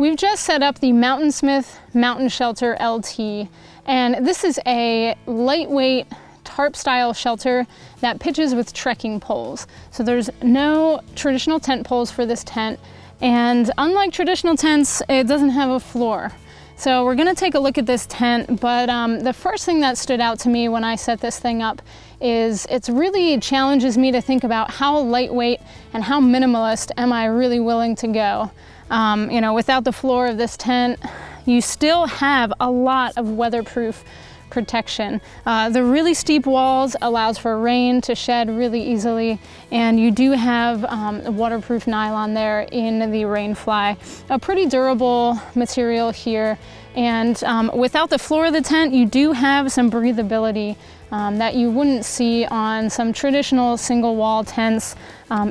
We've just set up the Mountainsmith Mountain Shelter LT, and this is a lightweight tarp style shelter that pitches with trekking poles. So there's no traditional tent poles for this tent, and unlike traditional tents, it doesn't have a floor. So we're gonna take a look at this tent, but the first thing that stood out to me when I set this thing up is it really challenges me to think about how lightweight and how minimalist am I really willing to go. You know, without the floor of this tent, you still have a lot of weatherproof protection. The really steep walls allows for rain to shed really easily, and you do have waterproof nylon there in the rain fly. A pretty durable material here, and without the floor of the tent, you do have some breathability that you wouldn't see on some traditional single wall tents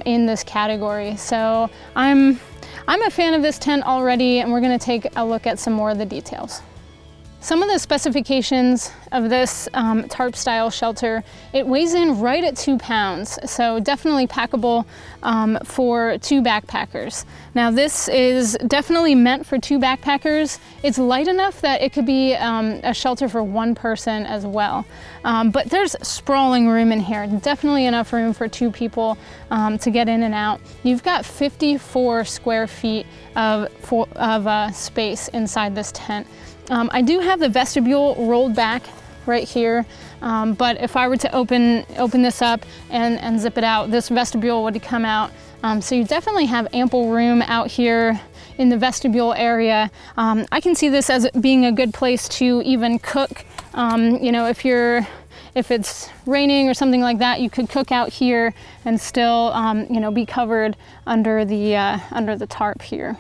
in this category. So I'm a fan of this tent already, and we're going to take a look at some more of the details. Some of the specifications of this tarp style shelter, it weighs in right at 2 pounds, so definitely packable for 2 backpackers. Now this is definitely meant for 2 backpackers. It's light enough that it could be a shelter for 1 person as well. But there's sprawling room in here, definitely enough room for 2 people to get in and out. You've got 54 square feet of space inside this tent. I do have the vestibule rolled back right here, but if I were to open this up and zip it out, this vestibule would come out. So you definitely have ample room out here in the vestibule area. I can see this as being a good place to even cook. You know, if it's raining or something like that, you could cook out here and still, you know, be covered under the tarp here.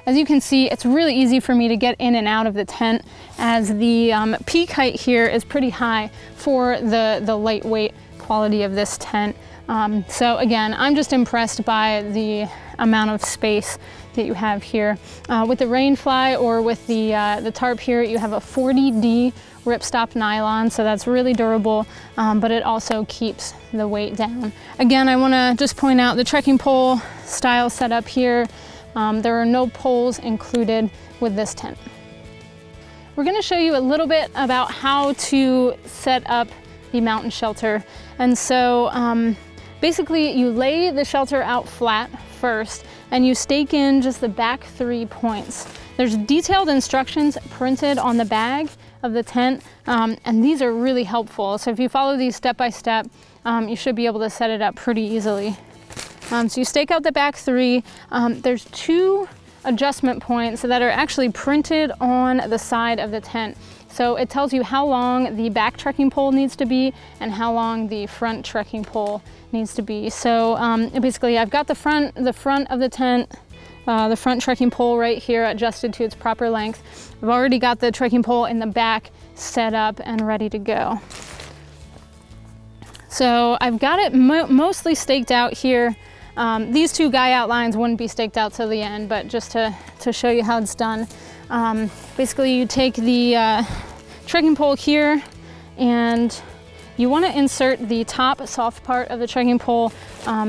As you can see, it's really easy for me to get in and out of the tent, as the peak height here is pretty high for the lightweight quality of this tent. So again, I'm just impressed by the amount of space that you have here. With the rain fly or with the tarp here, you have a 40D ripstop nylon, so that's really durable, but it also keeps the weight down. Again, I want to just point out the trekking pole style setup here. There are no poles included with this tent. We're going to show you a little bit about how to set up the mountain shelter. And so basically you lay the shelter out flat first, and you stake in just the back 3 points. There's detailed instructions printed on the bag of the tent, and these are really helpful. So if you follow these step by step, you should be able to set it up pretty easily. So you stake out the back 3. There's 2 adjustment points that are actually printed on the side of the tent. So it tells you how long the back trekking pole needs to be and how long the front trekking pole needs to be. So basically I've got the front of the tent, the front trekking pole right here adjusted to its proper length. I've already got the trekking pole in the back set up and ready to go. So I've got it mostly staked out here. These 2 guy outlines wouldn't be staked out till the end, but just to show you how it's done. Basically you take the trekking pole here, and you want to insert the top soft part of the trekking pole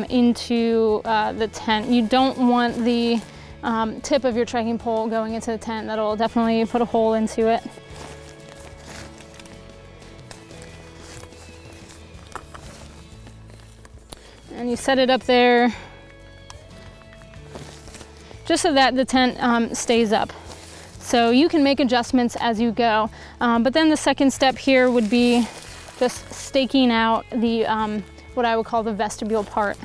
into the tent. You don't want the tip of your trekking pole going into the tent. That'll definitely put a hole into it. And you set it up there just so that the tent stays up. So you can make adjustments as you go. But then the second step here would be just staking out the what I would call the vestibule part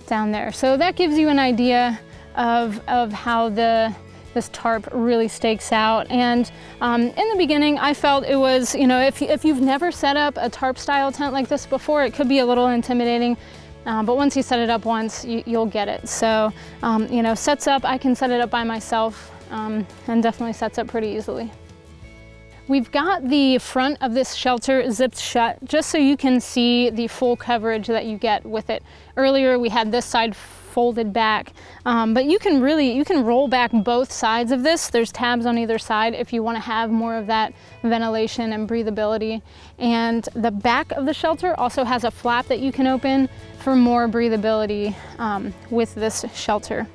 down there. So that gives you an idea of how this tarp really stakes out. And in the beginning, I felt it was, you know, if you've never set up a tarp style tent like this before, it could be a little intimidating. But once you set it up once, you'll get it. So, you know, sets up, I can set it up by myself, and definitely sets up pretty easily. We've got the front of this shelter zipped shut just so you can see the full coverage that you get with it. Earlier we had this side folded back, but you can roll back both sides of this. There's tabs on either side if you want to have more of that ventilation and breathability. And the back of the shelter also has a flap that you can open for more breathability with this shelter.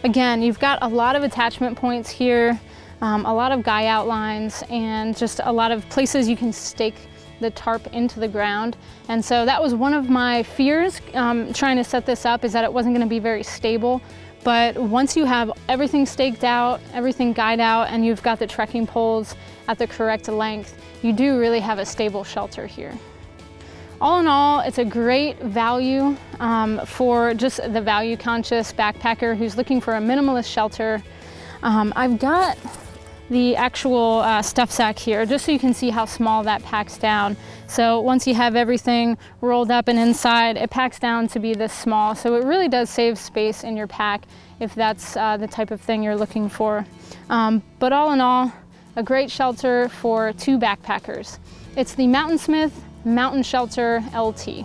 Again, you've got a lot of attachment points here, a lot of guy outlines, and just a lot of places you can stake the tarp into the ground. And so that was one of my fears trying to set this up, is that it wasn't going to be very stable. But once you have everything staked out, everything guyed out, and you've got the trekking poles at the correct length, you do really have a stable shelter here. All in all, it's a great value for just the value-conscious backpacker who's looking for a minimalist shelter. I've got the actual stuff sack here, just so you can see how small that packs down. So once you have everything rolled up and inside, it packs down to be this small. So it really does save space in your pack if that's the type of thing you're looking for. But all in all, a great shelter for two backpackers. It's the Mountainsmith Mountain Shelter LT.